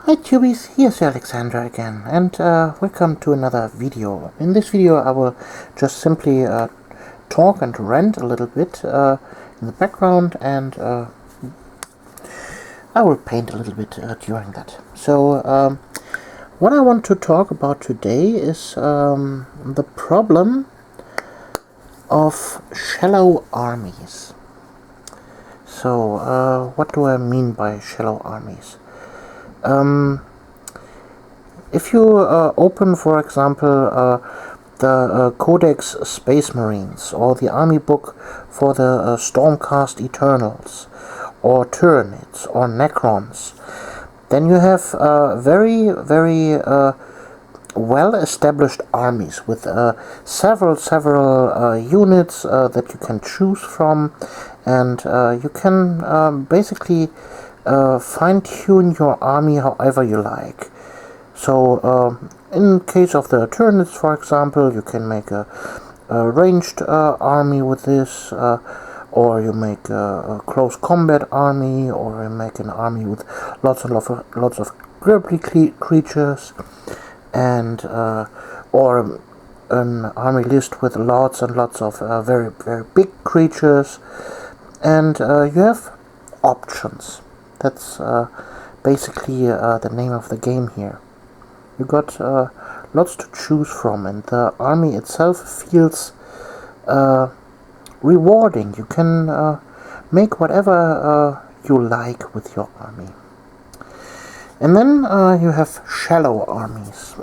Hi Tubies, here's Alexandra again, and welcome to another video. In this video I will just simply talk and rant a little bit in the background, and I will paint a little bit during that. So what I want to talk about today is the problem of shallow armies. So what do I mean by shallow armies? If you open, for example, the Codex Space Marines, or the army book for the Stormcast Eternals, or Tyranids, or Necrons, then you have very well-established armies with several units that you can choose from, and you can basically fine-tune your army however you like. So in case of the Tyranids, for example, you can make a ranged army with this, or you make a close combat army, or you make an army with lots of grippy creatures, and or an army list with lots and lots of very big creatures, and you have options. That's basically the name of the game here. You got lots to choose from, and the army itself feels rewarding. You can make whatever you like with your army. And then you have shallow armies.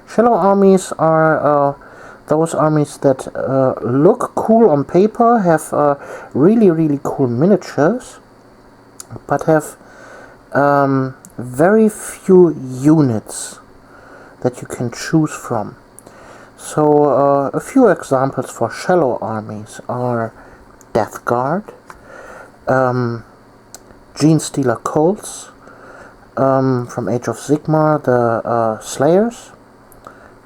Shallow armies are those armies that look cool on paper, have really cool miniatures, but have very few units that you can choose from. So a few examples for shallow armies are Death Guard, Genestealer Cults, from Age of Sigmar, the Slayers,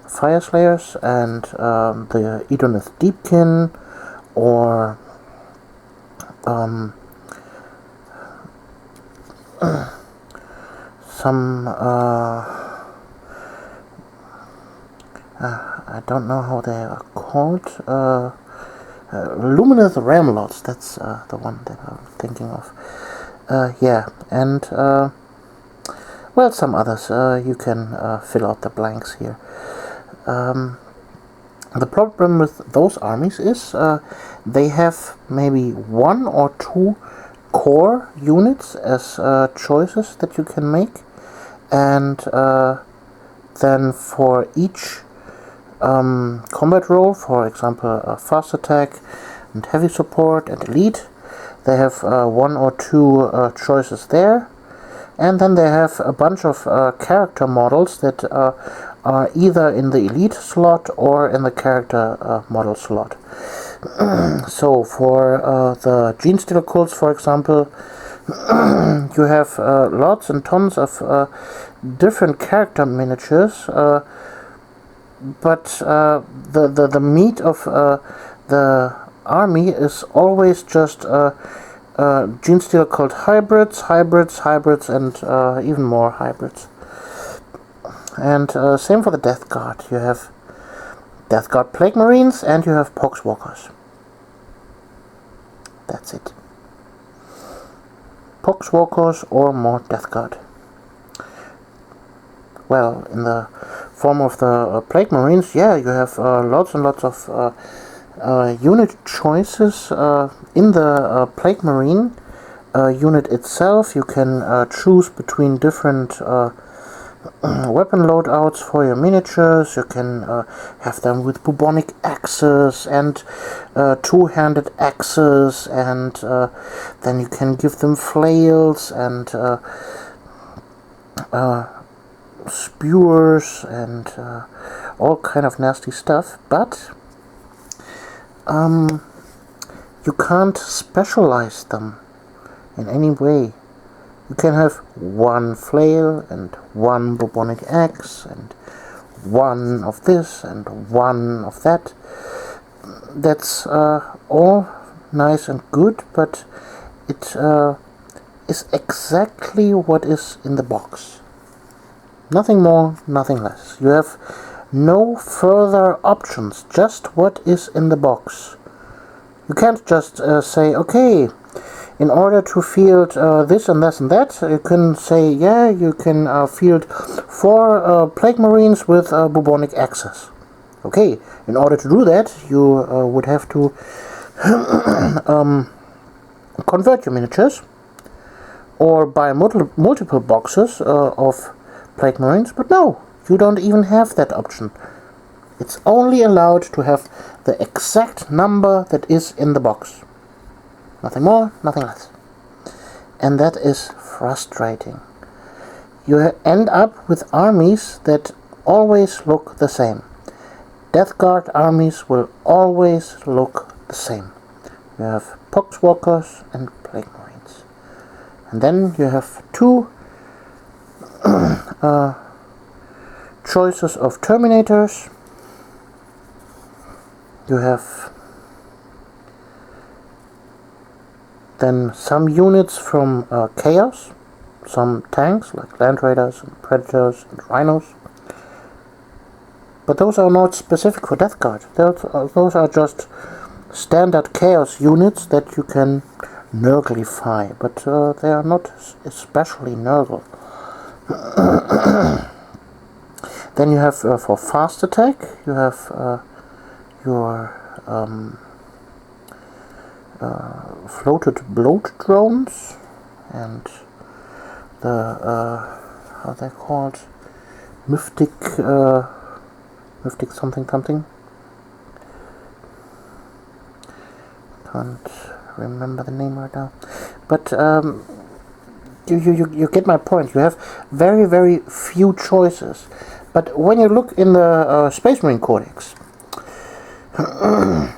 Fire Slayers, and the Edonith Deepkin, or some I don't know how they are called, Luminous Ramlots, that's the one that I'm thinking of. Yeah, and well, some others. You can fill out the blanks here. The problem with those armies is they have maybe one or two core units as choices that you can make, and then for each combat role, for example fast attack and heavy support and elite, they have one or two choices there, and then they have a bunch of character models that are either in the elite slot or in the character model slot. So for the Genestealer Cults, for example, you have lots and tons of different character miniatures, but the meat of the army is always just Genestealer Cult hybrids, and even more hybrids. And same for the Death Guard. You have Death Guard Plague Marines, and you have Poxwalkers. That's it. Poxwalkers or more Death Guard. Well, in the form of the Plague Marines, yeah, you have lots and lots of unit choices. In the Plague Marine unit itself, you can choose between different weapon loadouts for your miniatures. You can have them with bubonic axes and two-handed axes, and then you can give them flails and spewers and all kind of nasty stuff, but you can't specialize them in any way. You can have one flail and one bubonic axe and one of this and one of that. That's all nice and good, but it is exactly what is in the box. Nothing more, nothing less. You have no further options, just what is in the box. You can't just say, okay, in order to field this and this and that, you can say, yeah, you can field 4 Plague Marines with bubonic access. Okay, in order to do that, you would have to convert your miniatures, or buy multiple boxes of Plague Marines, but no, you don't even have that option. It's only allowed to have the exact number that is in the box. Nothing more, nothing less. And that is frustrating. You end up with armies that always look the same. Death Guard armies will always look the same. You have Poxwalkers and Plague Marines. And then you have 2 choices of Terminators. You have then some units from Chaos, some tanks like Land Raiders and Predators and Rhinos. But those are not specific for Death Guard. Those are just standard Chaos units that you can Nurglify, but they are not especially Nurgle. Then you have for fast attack, you have your floated bloat drones and the how they're called, mystic something. Can't remember the name right now, but you get my point. You have very few choices. But when you look in the Space Marine Codex,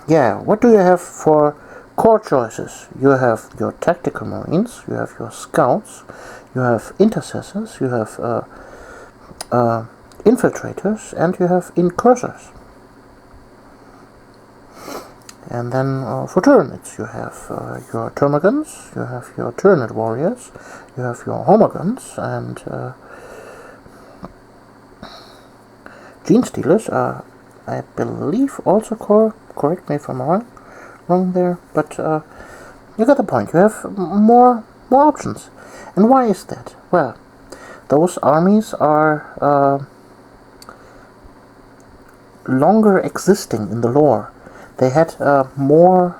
yeah, what do you have for core choices? You have your Tactical Marines, you have your Scouts, you have Intercessors, you have Infiltrators, and you have Incursors. And then for Tyranids, you have your Termagants, you have your Tyranid Warriors, you have your Homagants, and Genestealers are, I believe, also core. Correct me if I'm wrong there, but you got the point. You have more options. And why is that? Well, those armies are longer existing in the lore. They had more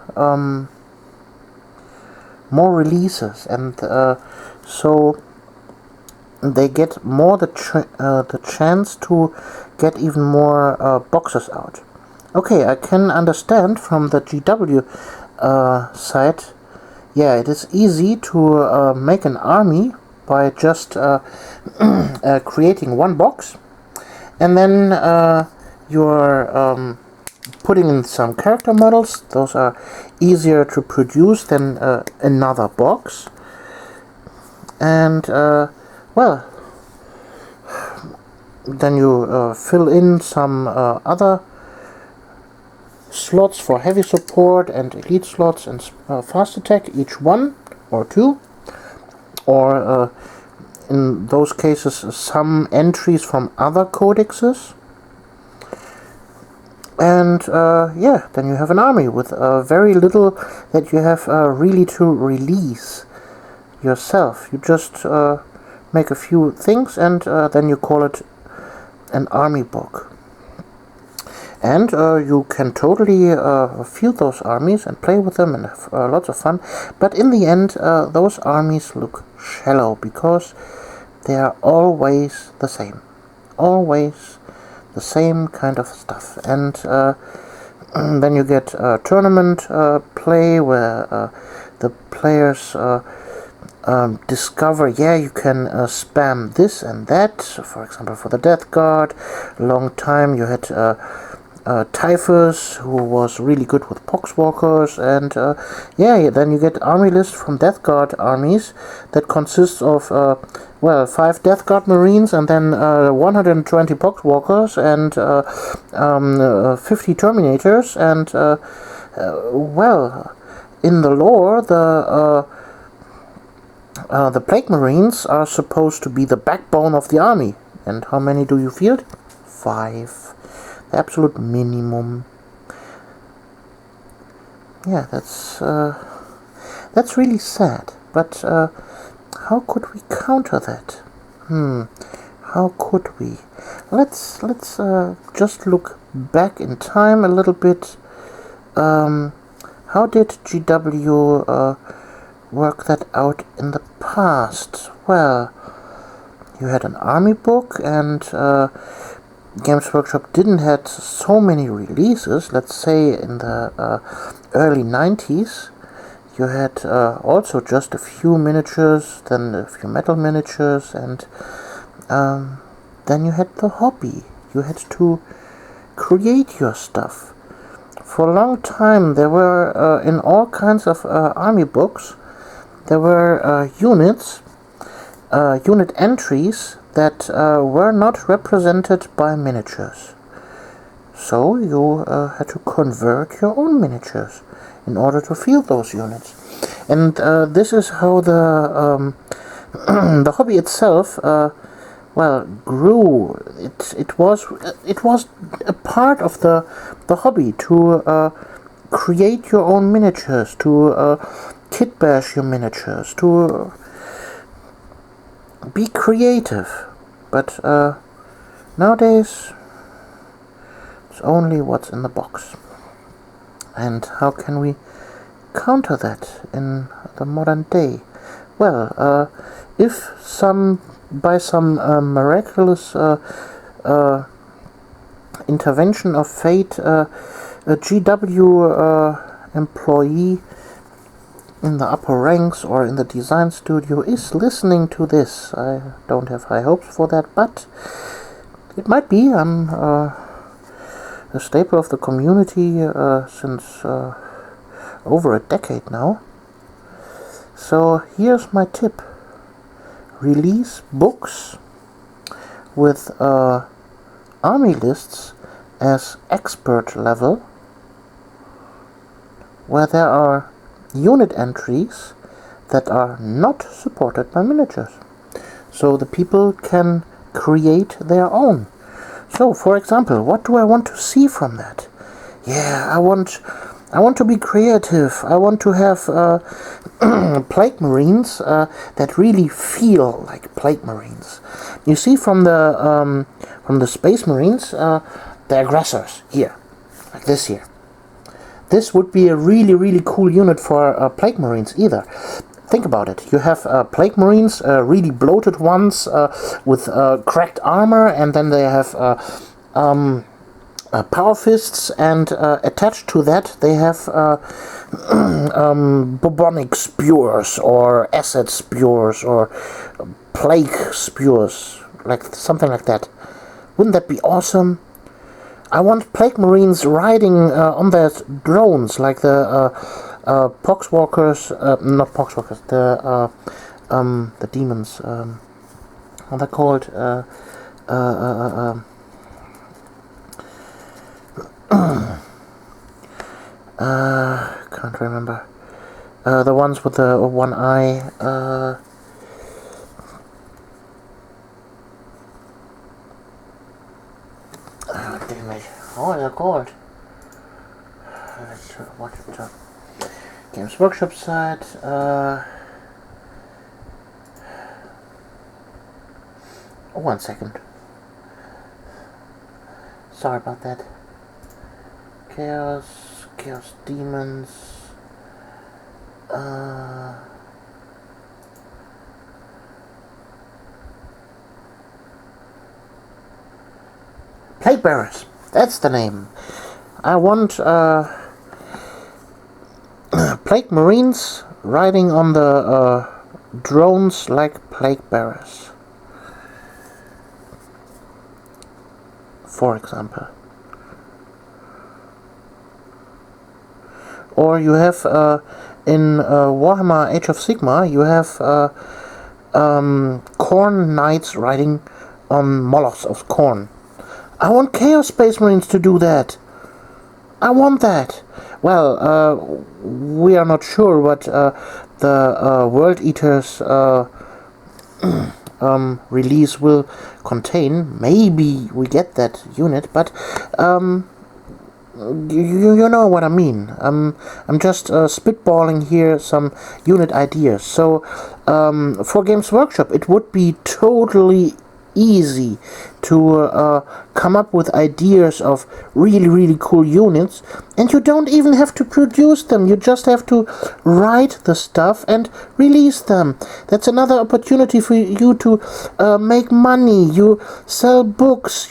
releases, and so they get more the chance to get even more boxes out. Okay, I can understand from the GW side. Yeah, it is easy to make an army by just creating one box, and then you're putting in some character models. Those are easier to produce than another box. And well, then you fill in some other slots for heavy support and elite slots and fast attack, each 1 or 2, or in those cases some entries from other codexes. And yeah, then you have an army with very little that you have really to release yourself. You just make a few things, and then you call it an army book. And you can totally field those armies and play with them and have lots of fun. But in the end, those armies look shallow because they are always the same. Always the same kind of stuff. And then you get tournament play where the players discover, yeah, you can spam this and that. For example, for the Death Guard, a long time you had Typhus, who was really good with Poxwalkers, and yeah, then you get army list from Death Guard armies that consists of well, 5 Death Guard Marines, and then 120 Poxwalkers, and 50 Terminators, and well, in the lore, the Plague Marines are supposed to be the backbone of the army, And how many do you field? 5. The absolute minimum. Yeah, that's really sad. But how could we counter that? How could we? Let's just look back in time a little bit. How did GW work that out in the past? Well, you had an army book, and Games Workshop didn't had so many releases. Let's say in the early 90s, you had also just a few miniatures, then a few metal miniatures, and then you had the hobby. You had to create your stuff. For a long time, there were, in all kinds of army books, there were unit entries that were not represented by miniatures. So you had to convert your own miniatures in order to field those units. And this is how the the hobby itself grew. It was a part of the hobby to create your own miniatures, to kitbash your miniatures, to be creative. But nowadays it's only what's in the box. And how can we counter that in the modern day? Well, if by some miraculous intervention of fate, a GW employee in the upper ranks or in the design studio is listening to this, I don't have high hopes for that, but it might be. I'm a staple of the community since over a decade now. So here's my tip. Release books with army lists as expert level, where there are unit entries that are not supported by miniatures, so the people can create their own. So, for example, what do I want to see from that? Yeah, I want to be creative. I want to have plague marines that really feel like plague marines. You see, from the space marines, the aggressors here, like this here. This would be a really, really cool unit for plague marines either. Think about it. You have plague marines, really bloated ones with cracked armor, and then they have power fists, and attached to that they have bubonic spears or acid spears or plague spears, like something like that. Wouldn't that be awesome? I want plague marines riding on their drones, like the poxwalkers, not poxwalkers, the demons. How they're called? Can't remember. The ones with the one eye. Damn it. Oh, they're called. What the Games Workshop side. One second. Sorry about that. Chaos demons. Plague Bearers. That's the name. I want Plague Marines riding on the drones like Plague Bearers, for example. Or you have in Warhammer Age of Sigmar, you have Khorne Knights riding on Molochs of Khorne. I want Chaos Space Marines to do that. I want that. Well, we are not sure what the World Eaters release will contain. Maybe we get that unit, but you know what I mean. I'm just spitballing here some unit ideas. So for Games Workshop, it would be totally easy to come up with ideas of really cool units, and you don't even have to produce them. You just have to write the stuff and release them. That's another opportunity for you to make money. You sell books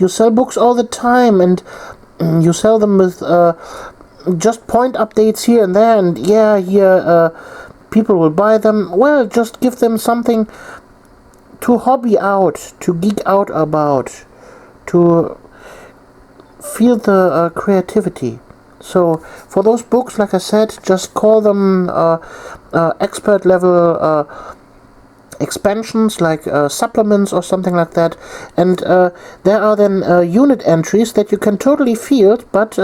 all the time, and you sell them with just point updates here and there, and people will buy them. Well, just give them something to hobby out, to geek out about, to feel the creativity. So for those books, like I said, just call them expert level expansions, like supplements or something like that. And there are then unit entries that you can totally field, but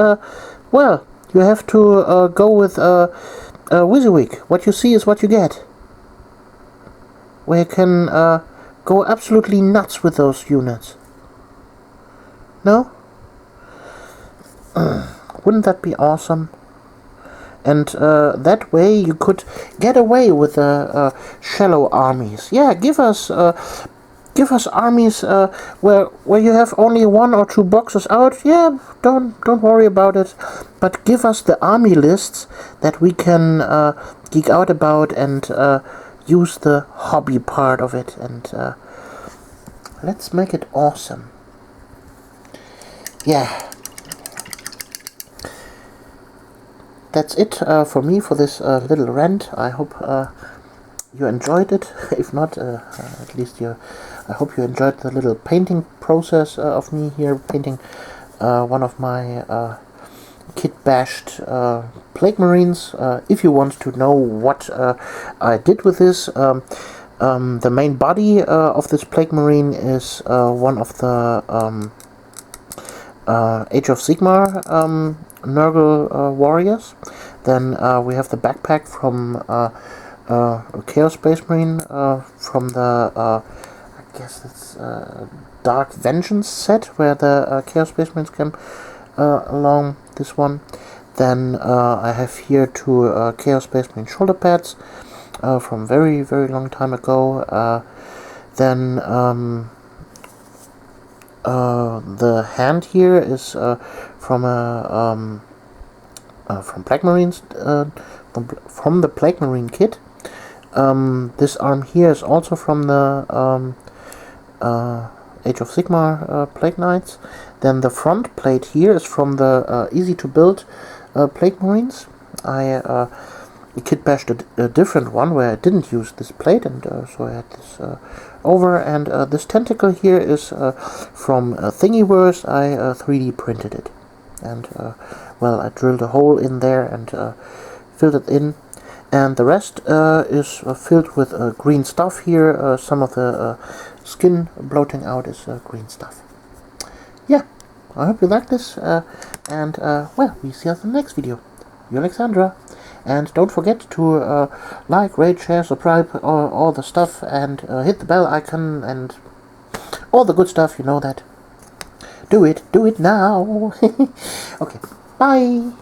well, you have to go with WYSIWYG. What you see is what you get. Where you can go absolutely nuts with those units. No? Wouldn't that be awesome? And that way you could get away with the shallow armies. Yeah, give us armies where you have only 1 or 2 boxes out. Yeah, don't worry about it. But give us the army lists that we can geek out about and use the hobby part of it, and let's make it awesome. Yeah. That's it for me for this little rant. I hope you enjoyed it. If not, at least I hope you enjoyed the little painting process of me here painting one of my Kitbashed Plague Marines. If you want to know what I did with this, the main body of this Plague Marine is one of the Age of Sigmar Nurgle warriors. Then we have the backpack from Chaos Space Marine from the I guess it's Dark Vengeance set, where the Chaos Space Marines came along this one. Then I have here 2 Chaos Space Marine shoulder pads from very long time ago. Then the hand here is from a from Plague Marines, from the Plague Marine kit. This arm here is also from the Age of Sigmar Plague Knights. Then the front plate here is from the easy to build Plague Marines. I kitbashed a different one where I didn't use this plate, and so I had this over. And this tentacle here is from Thingiverse. I 3D printed it, and well, I drilled a hole in there and filled it in. And the rest is filled with green stuff here. Some of the skin bloating out is green stuff. Yeah, I hope you like this, and well, we see us in the next video. You Alexandra. And don't forget to like, rate, share, subscribe, all the stuff, and hit the bell icon, and all the good stuff, you know that. Do it now. Okay, bye.